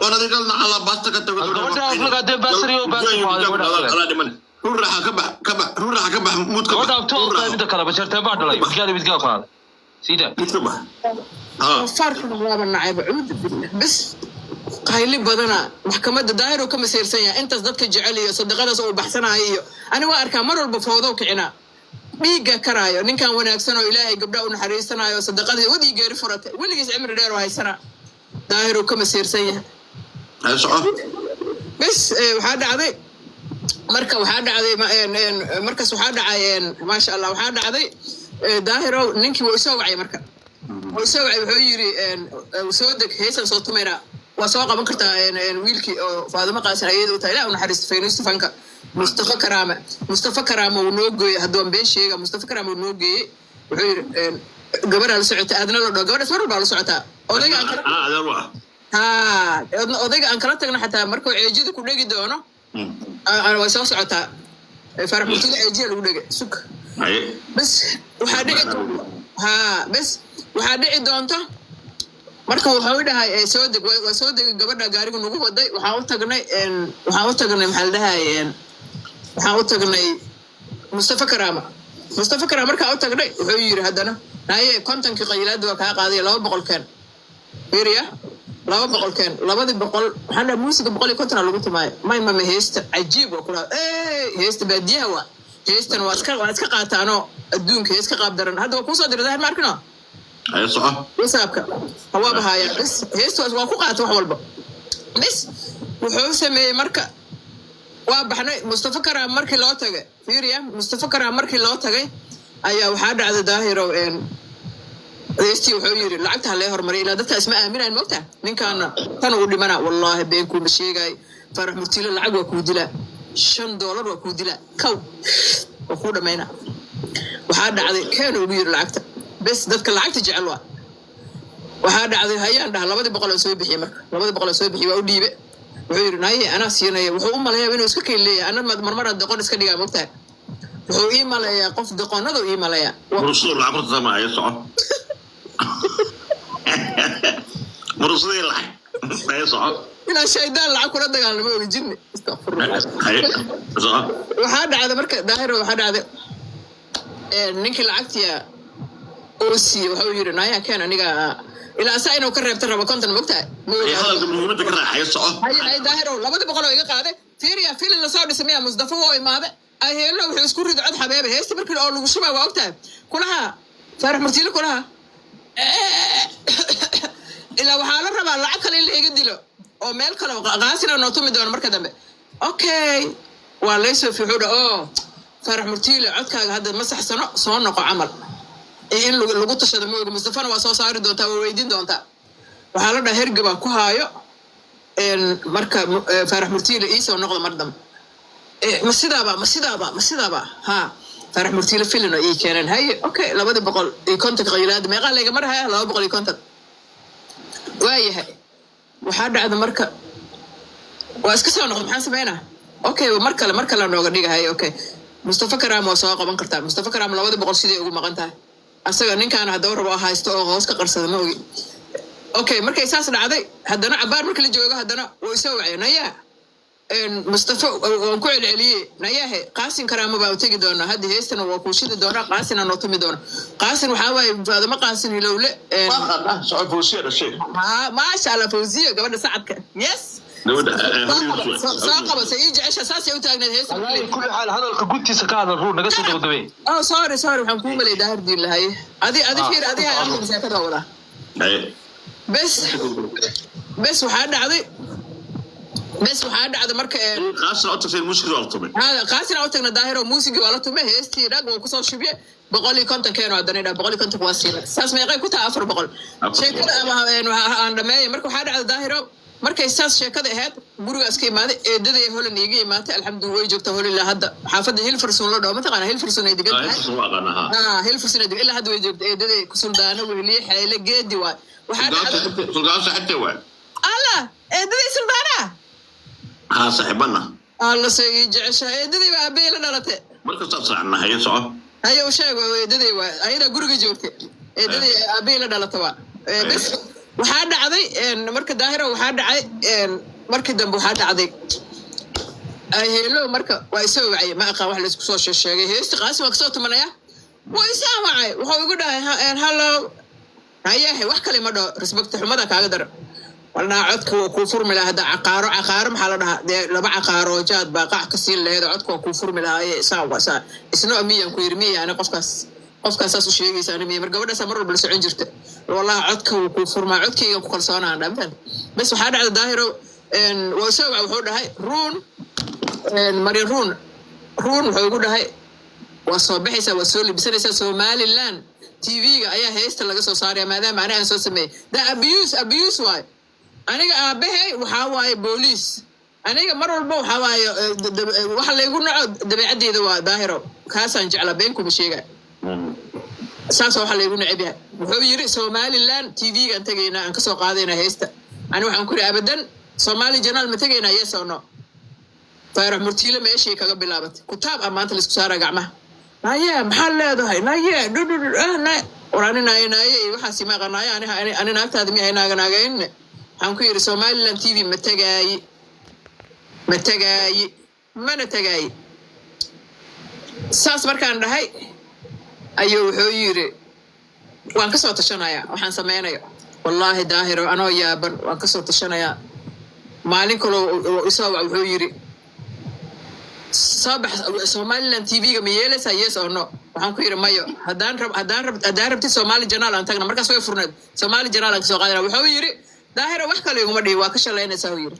وانا ذيك على باستك انت gabadha aflaga de basriyo روح كبح موت gabadha abtoo qaybida kala bashartay baa dhalay gaari midka qaad sida يكبح farq ma nacay baud billah bas qayli badana maxkamadda daahir oo ka masiirsan yahay intaas dadka jecel iyo sadaqadaas oo baxsanayo iyo ani waa arkaa mar walba fowdo kicina dhiiga karaayo ninkan wanaagsan oo ilaahay gabdha u naxariisanayo sadaqada wadii geeri furatay weligiis cimri dheer oo haysana daahir oo ka masiirsan yahay bas waxa dhacday markaas waxaa dhacay maasha Allah waxaa dhacday daahiro ninkii wuu soo wacay marka wuxuu yiri soo deg heesan soo tumeera waa soo qaban kartaa wiilkii oo Faadimo Qaasin ayadu tahay ilaa una xariisto Faynuus fanka Mustafa Karaama uu noo gooyay hadduu been sheega Mustafa Karaama uu noo geeyay wuxuu yiri gabadha la socota aadna la dhaw gabadha mar walba la socota odayga aan kala tagna xataa markuu ceejida ku dhigi doono waa soo socotaa farax mutiin ceejiya lagu dhigay suk bas waxaa dhici doonta marka wuxuu dhahay soo deg gabadha gaariga nagu waday waxaan u tagnay maxaa la dhahay waxaan u tagnay Mustafa Karaama markaa u tagnay wuxuu yiri haddana haye kontonkii qaylaad waa kaa qaaday 200 keen fiiriya 200 keen 200 waxaan muusiga 150 lagu tumaay ma heesta cajiib oo kula heesta baadiyaha waa heestan waa iska qaataano adduunka hees ka qaab daran hadda waa ku soo dirada ma arkino ay soo wasaabka hawa bahaya bas heestu waa ku qaato wax walba bas wuxuu sameeyay marka waa baxnay Mustafa Karaam markii loo tagay fiiriya Mustafa Karaam markii loo tagay ayaa waxaa dhacday daahiro heestii wuxuu yiri lacagta la hormaray ilaa dadka isma aaminaan moogta ninkan tan uu dhimana wallahi beenku ma sheegay farax murtilo lacag waa ku dila $5 waa ku dila kaw oo ku dhameeyna waxaa dhacday keen uu yiri lacagta bas dadka lacagta jecel waa waxaa dhacday hayaan dhaha 200 soo bixiyay marka 200 soo bixiyay waa u dhiibe wuxuu yiri naay ana siinaya wuxuu u maleeyaa inuu iska keenleeyahay ana marmar doqon iska dhigaa moogta wuxuu ii maleeyaa qof doqonada ii maleeyaa rasuul lacagta sama ay soo مرصدي لح ما يصعد إلى شيطان لعب كرة دجال ما يجيني استغفر الله وحد هذا مركز ظاهر وحد هذا نيك العكت يا أوسي وحوير نايا كان نيجا إلى ساعة وكرر ترى بكونت المقطع هذا من مدة كرر يصعد هاي ظاهر لما تبغى يقع هذا فيريا فيل اللي صار بسميها مصطفى هو ماذا هاي له يذكر عد حبايبي هي استمر كل أول وشبه وقتها كلها فرح مرتيل كلها إلا وحالا ربا لعب كلا اللي يقدلو أو ميل كلا غاسنا نوتومي دون مركز دمي أوكي وليس في حودة فرح مرتيلة عدك هذا مسح سنة صنقو عمل إن لو قلت شد مصطفى وصو صار دونتا وويدين دونتا وحالا ده هرقبا كوهايو إن مركز فرح مرتيلة إيسا ونقض مردم مسيدابا ها فرح مرتيلة فيلنا إيه كانن هاي أوكي لابد بقول يكونتك غيلاد ما قال لي مرة هاي لا بقول يكونتك waayahay waxaa dhacda marka waa iska soo noqon maxaan sameynaa okay mar kale nooga dhigahay okay Mustafa Karaam waa soo qaban kartaa Mustafa Karaam 200 sidii ugu maqan tahay asaga ninkaan hadda rabo haysto oo hoos ka qarsada ma ogi okay markay saas dhacday haddana cabaar markii la joogo haddana way soo waceenaya Mustafa oo ku celceliyay nayahe Qaasin Karaam baa u tagi doona hadda heestana waa ku shidi doona Qaasin aan tumi doona Qaasin waxa waay Faadimo Qaasin ilowle soo Fawziya dhashay ما شاء الله فوزية قبل ساعتك يس ساقبة سيجي عشان أساسي وتاجنا هيس كل حال هذا الكوتي سكان الرول نقص الدغدغي سوري حنكون لي داهر دي اللي هي هذه فير هذه أمر زيادة ولا بس وحد عادي مركب قاسنا أوتك في المشكلة ولا طبعا هذا قاسنا أوتك نداهر وموسيقى ولا طبعا هيستي رجع وكسر شبيه بقولي كنت كانوا عدنا بقولي كنت واسيلة ساس ما يغير كنت أفر بقول شيء كذا ما عندما مركب حد على ظاهره مركب ساس شيء كذا هاد برو أسكي ماذا ده هو اللي يجي ماته الحمد لله جبته هو اللي هذا حافظ هيلفرسون لا ما تقنا هيلفرسون يدق هيلفرسون يدق إلا هذا يجيب ده كسر دانه واللي حيله جدي وحد سلطان حتى واحد الله ده سلطانة صاحبنا الله سيجي عشاء ده بقى بيلا نرته مركز تصعنا هي صعب هيا وشاي وددي أيدا جورج جورتي ددي أبينا دلتوا بس waxaa dhacday marka daahiro waxaa dhacay markii dambe waxaa dhacday heelo marka waa isoo wacay ma aqaan wax la isku soo sheegay heesti qaasi waa kasoo tumanaya waa isoo wacay wuxuu igu dhahay hallo hayahe wax kale ma dhaho respect xumada kaaga dara walnaa codka waa kuu furmi lahaa hadda caqaaro maxaa la dhahaa dee laba caqaaro jaad baa qac ka siin laheed codka waa kuu furmi lahaa saa isno miyan ku yiri miya ani qofkaas saas u sheegaysa ani miya mar gabadhaas mar walba la socon jirta wallahi codka waa kuu furmaa codkayga ku kalsoonaan dhammaan bas waxaa dhacda daahiro waa soo waxa wuxuu dhahay ruun wuxuu igu dhahay waa soo baxaysaa waa soo libisanaysaa Somaliland TV-ga ayaa heesta laga soo saaraya maadaama aniga aan soo sameeyay da abuse waay aniga aabahay waxaa waaye booliis aniga mar walba waxaa waaye waxa laygu naco dabeecaddeeda waa daahiro kaasaan jeclaa been kuma sheegaa saas waxa laygu neceb yahay wuxuu yiri Somaliland TV-ga aan tagaynaa aan kasoo qaadaynaa heesta ani waxaan ku yiri abadan Somali Channel ma tagaynaa yes or no faarax murtiile meeshii kaga bilaabatay kutaab amaanta la isku saaraa gacmaha naya maxaa leedahay naya oraninaayay waxaasi ma qanaaya ani naagtaada mi haynaaganaagayn waxaan ku yiri Somaliland TV ma tagaayi mana tagaayi saas markaan dhahay ayuu wuxuu yiri waan kasoo tashanayaa waxaan samaynayo wallaahi daahiro anoo yaaban waan kasoo tashanayaa maalin kale isoo wuxuu yiri صباح Somaliland TV-ga ma yeelaysaa yes or no waxaan ku yiri mayo haddaan rabtid Somali Channel aan tagna markaas way furneed Somali Channel aan kasoo qaadana wuxuu yiri daahiro wax kale iguma dhihi waa ka shalaynaysaa uu yiri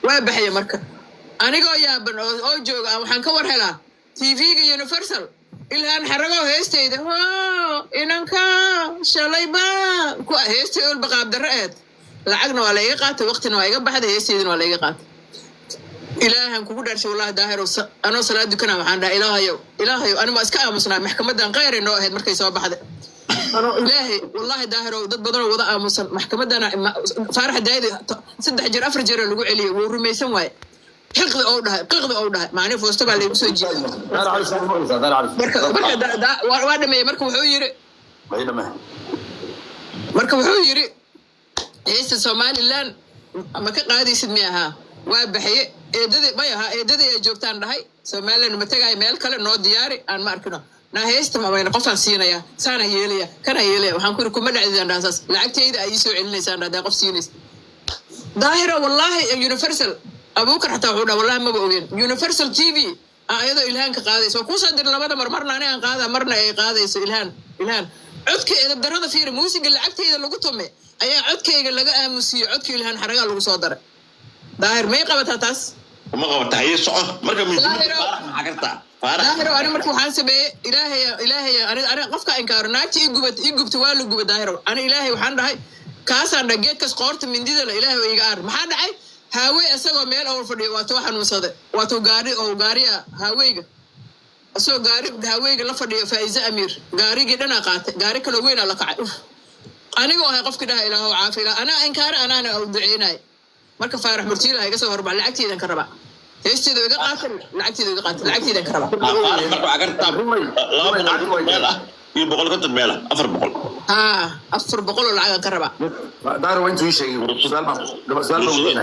waa baxaya marka anigoo yaaban oo jooga waxaan ka war helaa TV-ga Universal ilhaan xarago heestayda inanka shalayba ku heestay oo baqaab darreed lacagna waa la iga qaatay waqtina waa iga baxday heestaydina waa la iga qaatay ilaahan kugu dhaarshay wallahi daahiro anoo salaad dukana waxaan dhahay ilaahayo anima iska aamusnaa maxkamadan qeyr inoo ahayd markay soo baxday anoo ilaahay wallahi daahiro dad badan oo wada aamusan maxkamadana faarax daayada 3 jeer 4 jeer lagu celiyay wuu rumaysan waay xiqdi oo dhahay macna foosto baa lagu soo jiiday waa dhamay marka wuxuu yiri heesta Somaliland ama ka qaadaysid miyaha waa baxay eedadii ay joogtaan dhahay Somaliland ma tagay meel kale noo diyaari aan ma arkino na heesta ma bayna qofaan siinaya saana yeelaya kana yeelaya waxaan ku kuma dhacdaan dhaasaas lacagtayda ay soo celinaysaan hadaa qof siinaysa daahiro wallahi Universal abuukar xataa wuxuu dhahay wallahi ma ogeyn Universal TV ayado ilhaan ka qaadayso ku soo dir labada marna aan qaada marna ay qaadayso ilhaan codka edab darada fiir muusiga lacagtayda lagu tume ayaa codkayga laga aamusiyo codka ilhaan xaraga lagu soo daray daahir may qabataa taas ma qabataa hay soco marka muhiimada daahiro ani markuu waxaan sameeyay ilaahay ani qofka inkaaro naagti igubta waa la guba daahiro ani ilaahay waxaan dhahay kaasaan dhageedkas qoorta mindida la ilaahay iga aar maxaa dhacay haawey asagoo meel oo fadhiyo waa too xanuunsaday waa too gaariya haaweyga asoo haaweyga la fadhiyo Faiza Amir gaarigii dhana qaatay gaari kale weyn la kacay anigoo ahay qofkii dhahay ilaahu caafiya ana inkaaro anaana u duceynay marka faarax murtiile ay kasoo horba lacagteedan ka rabaa heesteedu iga qaatan lacagteedan ka rabaa marka agarta iyo 100 meel 400 400 lacag ka rabaa daahiro waa intuu sheegay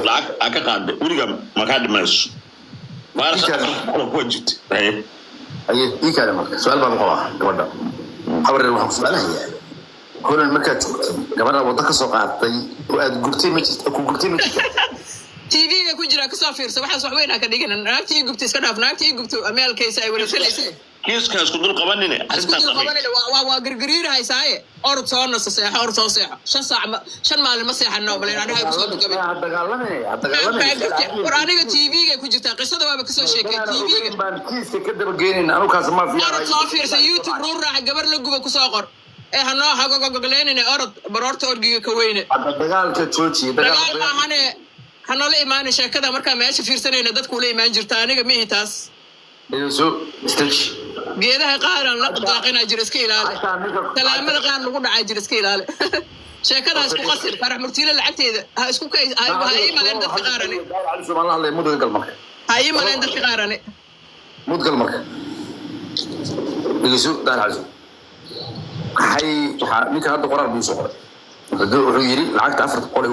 lacag ka qaad weliga ma ka dhimayso faarax ku wajid ay kale marka su'aal baan qabaa gabadha xawreer waxaan ku su'aalayaa kulan markaad gabadha wada ka soo qaatay oo aad gubtay ma jirto TV-ga ku jira ka soo fiirso waxaas wax weyn ka dhigan naagtii gubtay iska dhaaf naagtii gubtay ameelkaysa ay wareegsanaysaa kiiskaas ku dul qabanine waa gargariirahay saaye orod soo seexo 5 saac maalin ma seexano bal inaan dhahay ku soo dugay war aniga TV-ga ku jirta qisada waaba ka soo sheekay TV-ga baan kiiska ka daba geenin anu kaas ma fiican soo fiirso YouTube ruuraa gabar la guba ku soo qor hanoo hagogogoleenine orod baroorta orgiga ka weyne dagaalka jooji dagaalka hanoola imaan sheekada markaa meesha fiirsanayna dadku la imaan jirta aniga mihi taas geedaha qaaran la daaqina jir iska ilaali salaamada qaan lagu dhacay jir iska ilaali sheekadaas ku qasir farax murtiile lacagteeda ha isku kay ha iimaleen dadka qaarane ha iimaleen dadka qaarane mudgal marka igisu daar هاي ninka hadda qoraal buu soo qoray wuxuu yiri lacagta 4 boqol